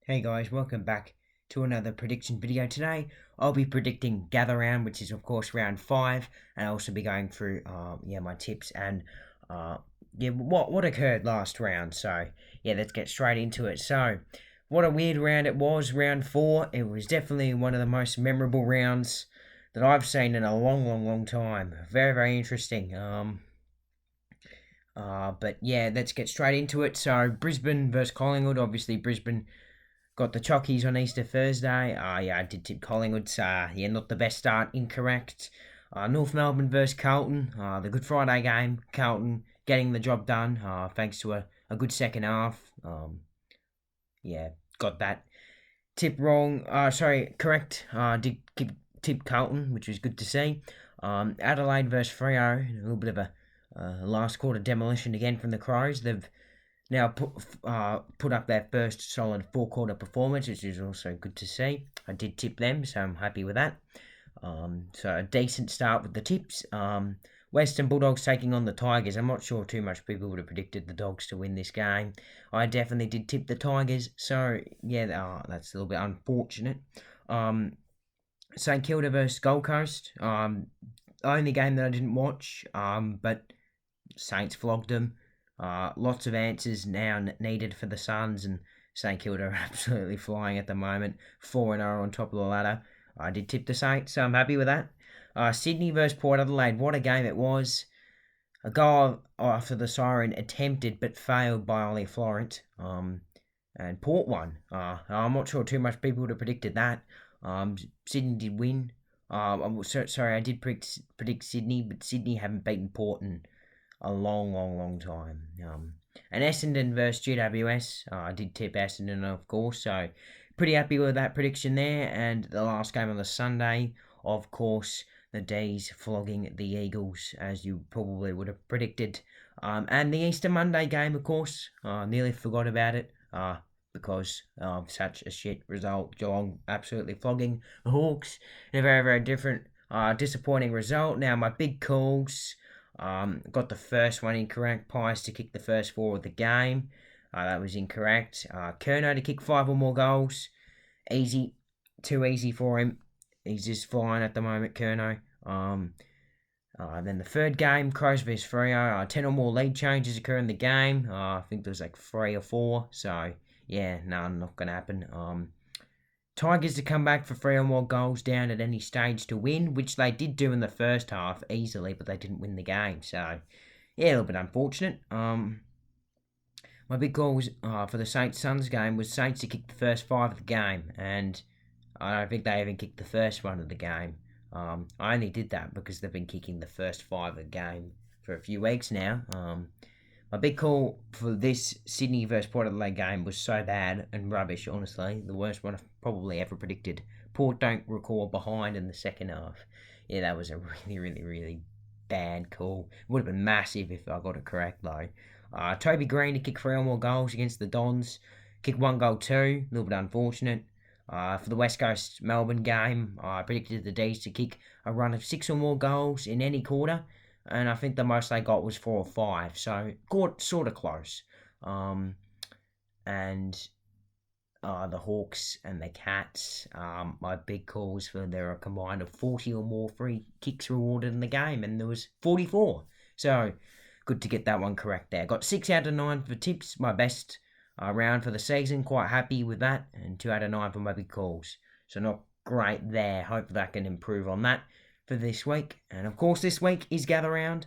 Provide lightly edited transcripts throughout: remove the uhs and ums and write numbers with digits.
Hey guys, welcome back to another prediction video. Today I'll be predicting gather round, which is of course round 5, and I'll also be going through my tips and what occurred last round. So yeah, let's get straight into it. So what a weird round it was, round 4. It was definitely one of the most memorable rounds that I've seen in a long time. Very interesting. But yeah, let's get straight into it. So Brisbane versus Collingwood. Obviously Brisbane got the Chockies on Easter Thursday. Yeah, I did tip Collingwood. Yeah, not the best start. Incorrect. North Melbourne versus Carlton. The Good Friday game. Carlton getting the job done. Thanks to a good second half. Yeah, got that tip wrong. Correct. Did tip Carlton, which was good to see. Adelaide versus Freo. A little bit of a last quarter demolition again from the Crows. They've now put up their first solid 4-quarter performance, which is also good to see. I did tip them, so I'm happy with that. So a decent start with the tips. Western Bulldogs taking on the Tigers. I'm not sure too much people would have predicted the Dogs to win this game. I definitely did tip the Tigers, so yeah, that's a little bit unfortunate. St Kilda versus Gold Coast. Only game that I didn't watch, but Saints flogged them. Lots of answers now needed for the Suns, and St Kilda are absolutely flying at the moment. 4-0 on top of the ladder. I did tip the Saints, so I'm happy with that. Sydney versus Port Adelaide. What a game it was. A goal after the siren attempted but failed by Ollie Florent. And Port won. I'm not sure too much people would have predicted that. Sydney did win. Sorry, I did predict Sydney, but Sydney haven't beaten Port in a long time. And Essendon versus GWS. I did tip Essendon, of course, so pretty happy with that prediction there. And the last game on the Sunday, of course, the Dees flogging the Eagles, as you probably would have predicted. And the Easter Monday game, of course, nearly forgot about it because of such a shit result. Geelong absolutely flogging the Hawks in a very different, disappointing result. Now, my big calls. Got the first one incorrect. Pies to kick the first 4 of the game. That was incorrect. Curnow to kick 5 or more goals. Easy. Too easy for him. He's just flying at the moment, Curnow. Then the third game, Crows vs Freo. 10 or more lead changes occur in the game. I think there was like 3 or 4. So, yeah, no, not going to happen. Tigers to come back for 3 or more goals down at any stage to win, which they did do in the first half easily, but they didn't win the game. So, yeah, a little bit unfortunate. My big call was, for the Saints-Suns game was Saints to kick the first 5 of the game, and I don't think they even kicked the first one of the game. I only did that because they've been kicking the first 5 of the game for a few weeks now. My big call for this Sydney versus Port Adelaide game was so bad and rubbish, honestly. The worst one I've probably ever predicted. Port don't record behind in the second half. Yeah, that was a really bad call. It would have been massive if I got it correct, though. Toby Green to kick 3 or more goals against the Dons. Kick 1 goal too. A little bit unfortunate. For the West Coast Melbourne game, I predicted the Dees to kick a run of 6 or more goals in any quarter. And I think the most they got was 4 or 5, so sort of close. And the Hawks and the Cats, my big calls for there are a combined of 40 or more free kicks rewarded in the game, and there was 44. So good to get that one correct there. Got 6 out of 9 for tips, my best round for the season. Quite happy with that, and 2 out of 9 for my big calls. So not great there. Hope that can improve on that for this week. And of course this week is gather round.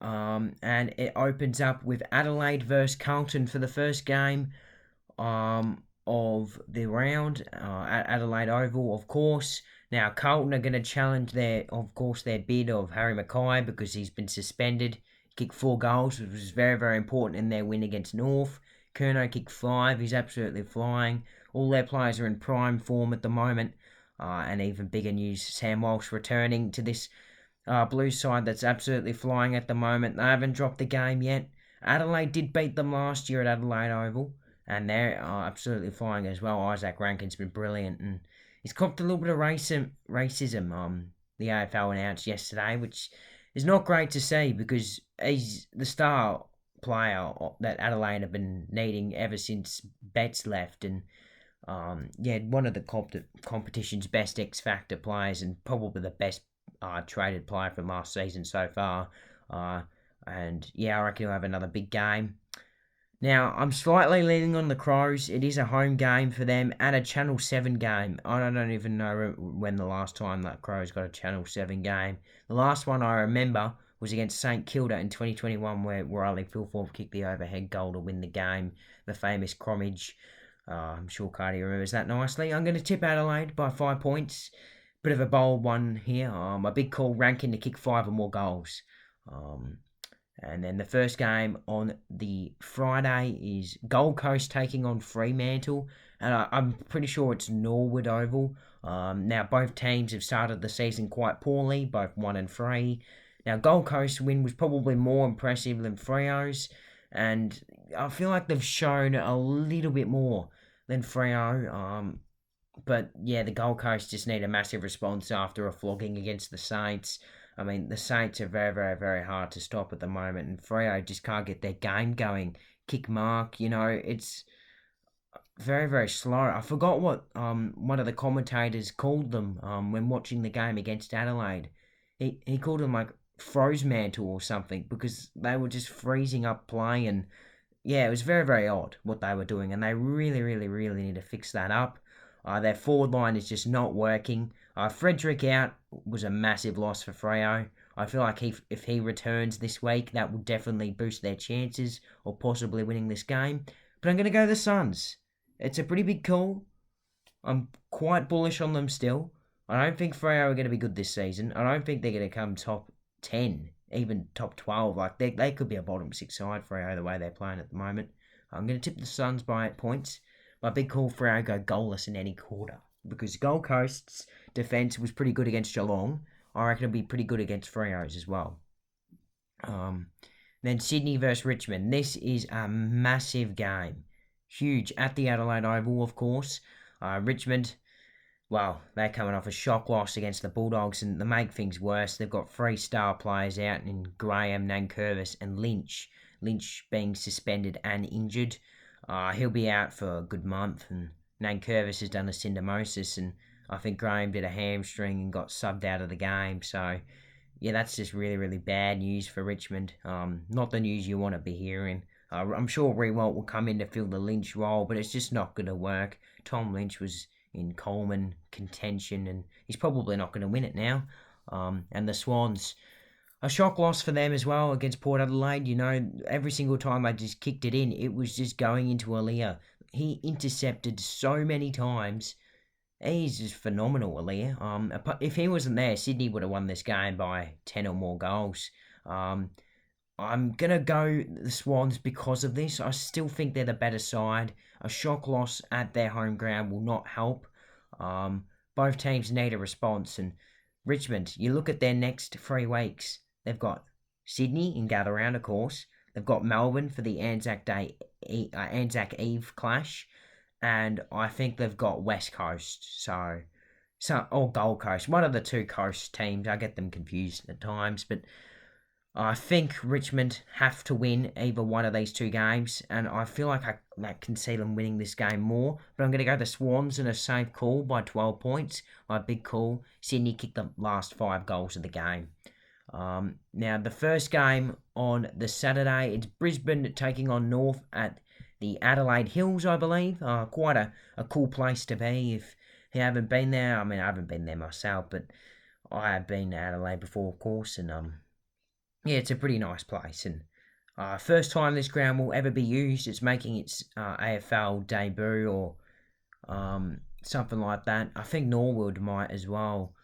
And it opens up with Adelaide versus Carlton for the first game of the round at Adelaide Oval, of course. Now Carlton are going to challenge their bid of Harry Mackay because he's been suspended. He kicked 4 goals, which was very important in their win against North. Curnow kicked 5. He's absolutely flying. All their players are in prime form at the moment. And even bigger news, Sam Walsh returning to this Blues side that's absolutely flying at the moment. They haven't dropped the game yet. Adelaide did beat them last year at Adelaide Oval, and they're absolutely flying as well. Isaac Rankine's been brilliant, and he's copped a little bit of racism. The AFL announced yesterday, which is not great to see because he's the star player that Adelaide have been needing ever since Betts left, and one of the competition's best X Factor players, and probably the best traded player from last season so far. And I reckon he'll have another big game. Now, I'm slightly leaning on the Crows. It is a home game for them and a Channel 7 game. I don't even know when the last time that Crows got a Channel 7 game. The last one I remember was against St Kilda in 2021, where Riley Philthorpe kicked the overhead goal to win the game. The famous Cromage. I'm sure Cardi remembers that nicely. I'm going to tip Adelaide by 5 points. Bit of a bold one here. A big call, rankine to kick 5 or more goals. And then the first game on the Friday is Gold Coast taking on Fremantle. And I'm pretty sure it's Norwood Oval. Now, both teams have started the season quite poorly, both 1 and 3. Now, Gold Coast win was probably more impressive than Freo's. And I feel like they've shown a little bit more than Freo. But the Gold Coast just need a massive response after a flogging against the Saints. I mean, the Saints are very, very, very hard to stop at the moment, and Freo just can't get their game going. Kick mark, it's very, very slow. I forgot what one of the commentators called them when watching the game against Adelaide. He called them like froze mantle or something, because they were just freezing up play, and it was very, very odd what they were doing, and they really, really, really need to fix that up. Their forward line is just not working. Frederick out was a massive loss for Freo. I feel like if he returns this week, that will definitely boost their chances of possibly winning this game. But I'm going to go the Suns. It's a pretty big call. I'm quite bullish on them still. I don't think Freo are going to be good this season. I don't think they're going to come top 10, even top 12. Like they could be a bottom 6 side, Freo, the way they're playing at the moment. I'm going to tip the Suns by 8 points. My big call for Freo go goalless in any quarter, because Gold Coast's defence was pretty good against Geelong. I reckon it'll be pretty good against Freo's as well. Then Sydney versus Richmond. This is a massive game. Huge. At the Adelaide Oval, of course. Richmond, well, they're coming off a shock loss against the Bulldogs, and to make things worse, they've got 3 star players out in Graham, Nankervis and Lynch. Lynch being suspended and injured. He'll be out for a good month, and Nankervis has done a syndesmosis, and I think Graham did a hamstring and got subbed out of the game. So, that's just really, really bad news for Richmond. Not the news you want to be hearing. I'm sure Rewalt will come in to fill the Lynch role, but it's just not going to work. Tom Lynch was in Coleman contention, and he's probably not going to win it now. And the Swans, a shock loss for them as well against Port Adelaide. Every single time I just kicked it in, it was just going into Allir. He intercepted so many times. He's just phenomenal, Allir. If he wasn't there, Sydney would have won this game by 10 or more goals. I'm going to go the Swans because of this. I still think they're the better side. A shock loss at their home ground will not help. Both teams need a response. And Richmond, you look at their next 3 weeks. They've got Sydney in Gather Round, of course. They've got Melbourne for the Anzac Eve clash. And I think they've got West Coast. Or Gold Coast. One of the 2 coast teams. I get them confused at times. But I think Richmond have to win either one of these 2 games. And I feel like I can see them winning this game more. But I'm going to go the Swans in a safe call by 12 points. My big call. Sydney kicked the last 5 goals of the game. Now, the first game on the Saturday, it's Brisbane taking on North at the Adelaide Hills, I believe. Quite a cool place to be if you haven't been there. I mean, I haven't been there myself, but I have been to Adelaide before, of course. And it's a pretty nice place. And first time this ground will ever be used. It's making its AFL debut or something like that. I think Norwood might as well.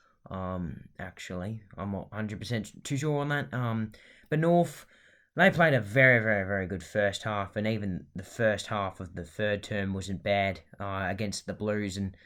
Actually, I'm not 100% too sure on that. But North, they played a very, very, very good first half, and even the first half of the third term wasn't bad against the Blues. And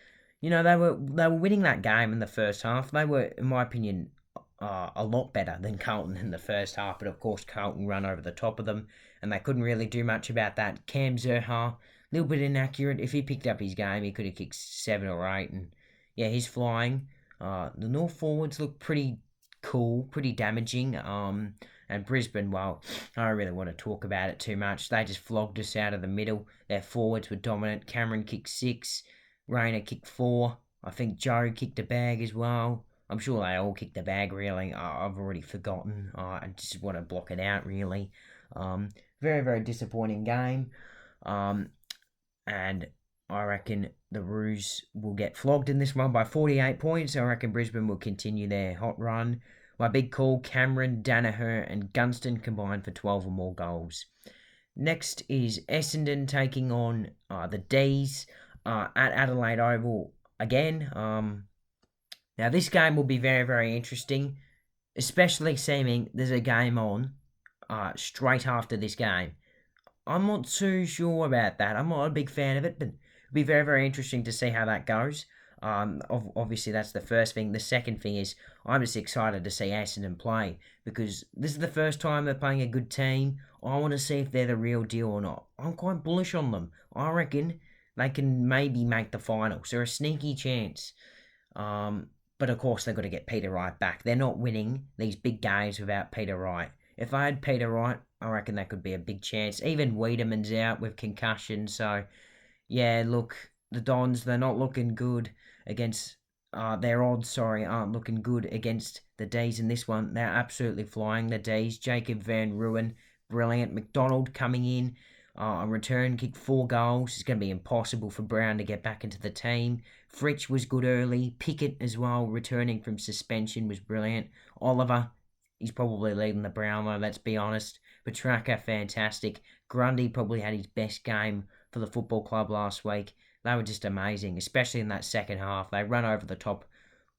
they were winning that game in the first half. They were, in my opinion, a lot better than Carlton in the first half. But of course, Carlton ran over the top of them, and they couldn't really do much about that. Cam Zerha, a little bit inaccurate. If he picked up his game, he could have kicked 7 or 8, and he's flying. The North forwards look pretty cool, pretty damaging. And And Brisbane, well, I don't really want to talk about it too much. They just flogged us out of the middle. Their forwards were dominant. Cameron kicked 6, Rayner kicked 4. I think Joe kicked a bag as well. I'm sure they all kicked the bag, really. I've already forgotten. I just want to block it out, really. Very, very disappointing game. And I reckon the Roos will get flogged in this one by 48 points. I reckon Brisbane will continue their hot run. My big call, Cameron, Daniher and Gunston combined for 12 or more goals. Next is Essendon taking on the Dees at Adelaide Oval again. Now this game will be very, very interesting, especially seeming there's a game on straight after this game. I'm not too sure about that. I'm not a big fan of it, but it'll be very, very interesting to see how that goes. Obviously, that's the first thing. The second thing is I'm just excited to see Essendon play because this is the first time they're playing a good team. I want to see if they're the real deal or not. I'm quite bullish on them. I reckon they can maybe make the finals. They're a sneaky chance. But of course, they've got to get Peter Wright back. They're not winning these big games without Peter Wright. If I had Peter Wright, I reckon that could be a big chance. Even Wiedemann's out with concussion, so yeah, look, the Dons, they're not looking good against their odds, aren't looking good against the D's in this one. They're absolutely flying, the D's. Jacob Van Ruin, brilliant. McDonald coming in on return, kicked 4 goals. It's going to be impossible for Brown to get back into the team. Fritsch was good early. Pickett as well, returning from suspension, was brilliant. Oliver, he's probably leading the Brownlow, let's be honest. Petrarca, fantastic. Grundy probably had his best game for the football club last week. They were just amazing, especially in that second half. They ran over the top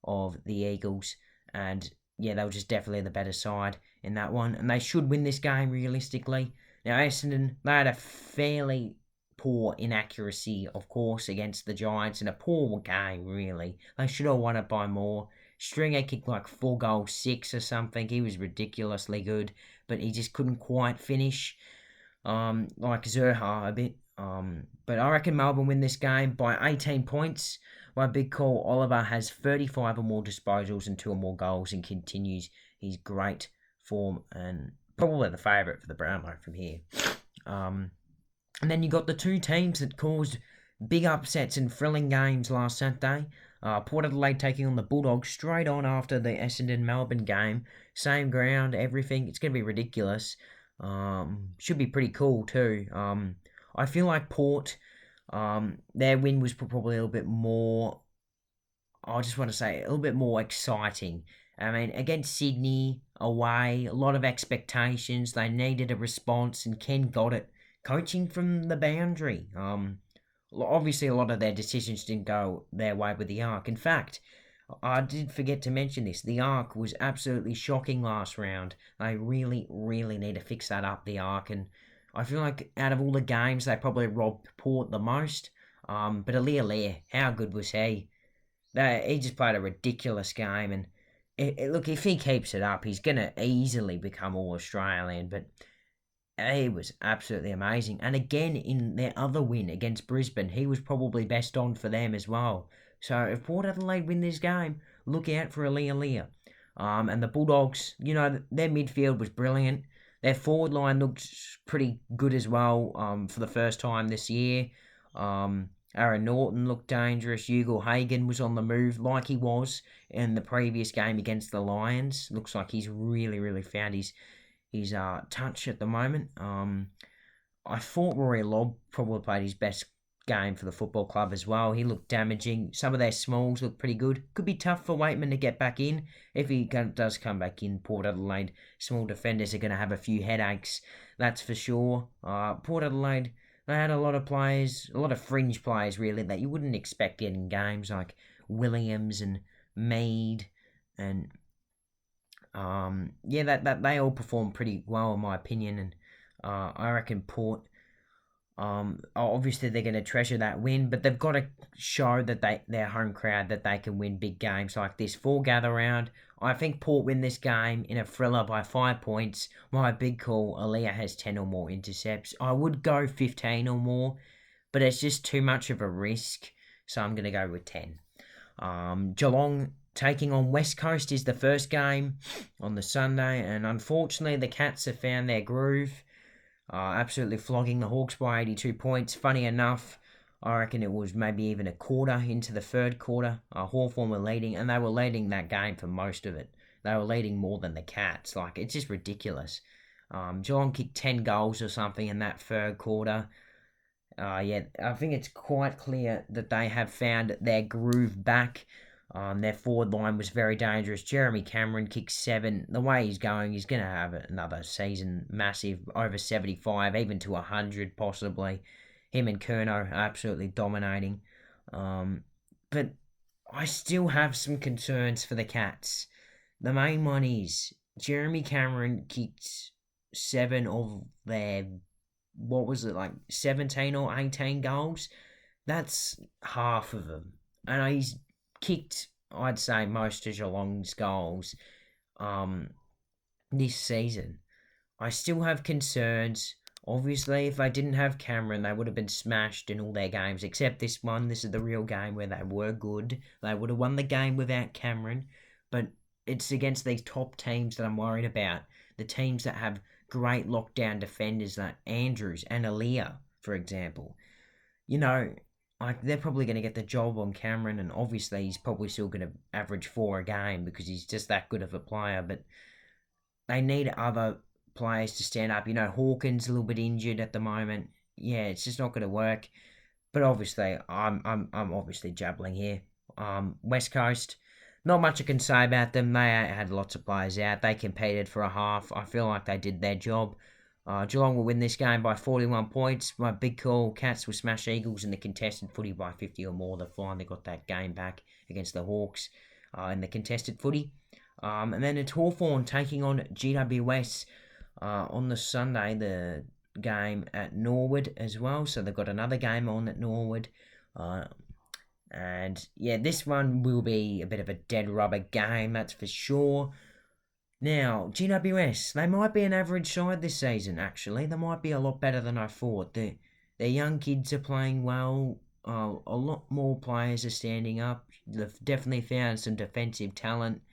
of the Eagles, and yeah, they were just definitely the better side in that one. And they should win this game realistically. Now, Essendon, they had a fairly poor inaccuracy, of course, against the Giants, and a poor game, really. They should have won it by more. Stringer kicked like 4 goals, 6 or something. He was ridiculously good, but he just couldn't quite finish. Like Zerha a bit. But I reckon Melbourne win this game by 18 points. My big call, Oliver has 35 or more disposals and 2 or more goals and continues his great form and probably the favourite for the Brownlow from here. And then you got the 2 teams that caused big upsets and thrilling games last Saturday. Port Adelaide taking on the Bulldogs straight on after the Essendon-Melbourne game. Same ground, everything. It's going to be ridiculous. Should be pretty cool too. I feel like Port, their win was probably a little bit more, I just want to say, a little bit more exciting. I mean, against Sydney, away, a lot of expectations. They needed a response, and Ken got it. Coaching from the boundary. Obviously, a lot of their decisions didn't go their way with the Arc. In fact, I did forget to mention this. The Arc was absolutely shocking last round. They really, really need to fix that up, the Arc. And I feel like out of all the games, they probably robbed Port the most. But Allir, how good was he? He just played a ridiculous game. And look, if he keeps it up, he's going to easily become All-Australian. But he was absolutely amazing. And again, in their other win against Brisbane, he was probably best on for them as well. So if Port Adelaide win this game, look out for Allir. And the Bulldogs, their midfield was brilliant. Their forward line looked pretty good as well for the first time this year. Aaron Norton looked dangerous. Hugo Hagen was on the move like he was in the previous game against the Lions. Looks like he's really, really found his touch at the moment. I thought Rory Lobb probably played his best game for the football club as well. He looked damaging. Some of their smalls look pretty good. Could be tough for Waitman to get back in. If he does come back in, Port Adelaide small defenders are going to have a few headaches. That's for sure. Port Adelaide, they had a lot of players, a lot of fringe players really that you wouldn't expect in games like Williams and Mead and that they all performed pretty well in my opinion, and I reckon Port, obviously they're going to treasure that win, but they've got to show that their home crowd that they can win big games like this. 4 gather round. I think Port win this game in a thriller by 5 points. My big call, Allir has 10 or more intercepts. I would go 15 or more, but it's just too much of a risk, so I'm going to go with 10. Geelong, taking on West Coast is the first game on the Sunday, and unfortunately the Cats have found their groove, absolutely flogging the Hawks by 82 points. Funny enough, I reckon it was maybe even a quarter into the third quarter. Hawthorn were leading, and they were leading that game for most of it. They were leading more than the Cats. Like, it's just ridiculous. Geelong kicked 10 goals or something in that third quarter. Yeah, I think it's quite clear that they have found their groove back. Their forward line was very dangerous. Jeremy Cameron kicked 7. The way he's going, he's going to have another season massive, over 75, even to 100 possibly. Him and Kerno are absolutely dominating. But I still have some concerns for the Cats. The main one is Jeremy Cameron kicked 7 of their, what was it, like 17 or 18 goals? That's half of them. And he's kicked, I'd say, most of Geelong's goals this season. I still have concerns. Obviously, if they didn't have Cameron, they would have been smashed in all their games, except this one. This is the real game where they were good. They would have won the game without Cameron, but it's against these top teams that I'm worried about. The teams that have great lockdown defenders like Andrews and Allir, for example. You know, like, they're probably going to get the job on Cameron, and obviously he's probably still going to average 4 a game because he's just that good of a player, but they need other players to stand up. You know, Hawkins a little bit injured at the moment. Yeah, it's just not going to work. But obviously, I'm obviously jabbling here. West Coast, not much I can say about them. They had lots of players out. They competed for a half. I feel like they did their job. Geelong will win this game by 41 points. My big call, Cats will smash Eagles in the contested footy by 50 or more. They finally got that game back against the Hawks in the contested footy. And then it's Hawthorn taking on GWS on the Sunday, the game at Norwood as well. So they've got another game on at Norwood. And yeah, this one will be a bit of a dead rubber game, that's for sure. Now, GWS, they might be an average side this season, actually. They might be a lot better than I thought. Their young kids are playing well. A lot more players are standing up. They've definitely found some defensive talent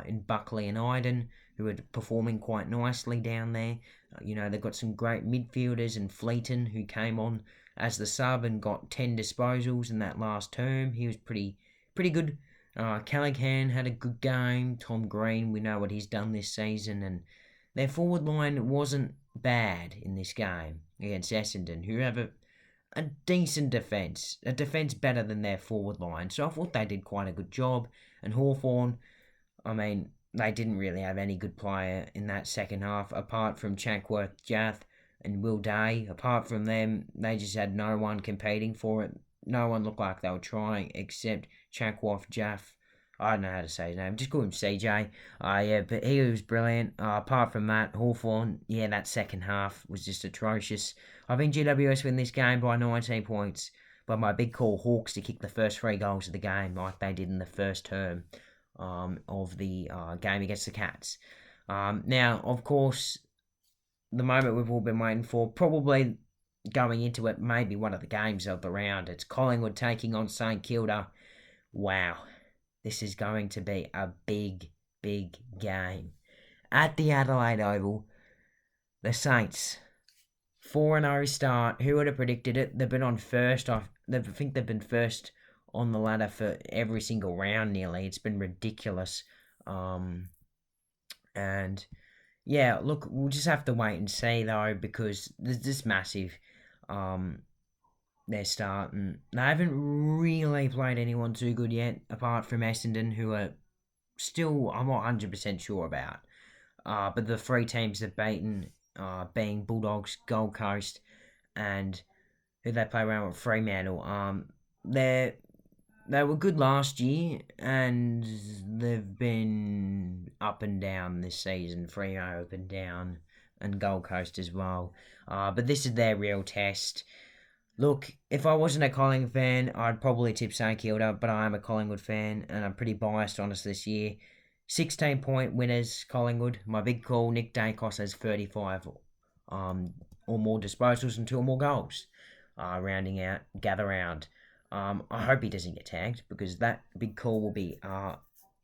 in Buckley and Iden, who are performing quite nicely down there. They've got some great midfielders, and Fleeton, who came on as the sub and got 10 disposals in that last term. He was pretty good. Callaghan had a good game. Tom Green, we know what he's done this season, and their forward line wasn't bad in this game against Essendon, who have a decent defence, a defence better than their forward line. So I thought they did quite a good job. And Hawthorn, I mean, they didn't really have any good player in that second half, apart from Chankworth Jath and Will Day. Apart from them, they just had no one competing for it. No one looked like they were trying, except Chankworth Jath. I don't know how to say his name. Just call him CJ. Yeah, but he was brilliant. Apart from that, Hawthorn, yeah, that second half was just atrocious. I think GWS win this game by 19 points. But my big call, Hawks, to kick the first 3 goals of the game like they did in the first term of the game against the Cats. Now, of course, the moment we've all been waiting for, probably going into it, maybe one of the games of the round. It's Collingwood taking on St Kilda. Wow, this is going to be a big, big game. At the Adelaide Oval, the Saints, 4-0 start. Who would have predicted it? They've been on first. I think they've been first on the ladder for every single round nearly. It's been ridiculous. And yeah, look, we'll just have to wait and see though, because there's this massive their start, and they haven't really played anyone too good yet, apart from Essendon, who are still, I'm not 100% sure about. But the 3 teams they've beaten, being Bulldogs, Gold Coast, and who they play around with, Fremantle. They were good last year, and they've been up and down this season. Freo up and down, and Gold Coast as well. But this is their real test. Look, if I wasn't a Collingwood fan, I'd probably tip St Kilda, but I am a Collingwood fan, and I'm pretty biased on us this year. 16-point winners, Collingwood. My big call, n.daicos has 35 or more disposals and 2 or more goals. Rounding out, gather round. I hope he doesn't get tagged, because that big call will be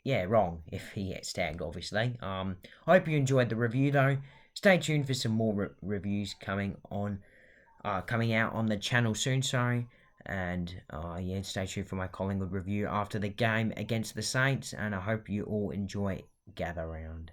yeah, wrong if he gets tagged, obviously. I hope you enjoyed the review though. Stay tuned for some more reviews coming out on the channel soon. Sorry, and yeah, stay tuned for my Collingwood review after the game against the Saints. And I hope you all enjoy Gather Round.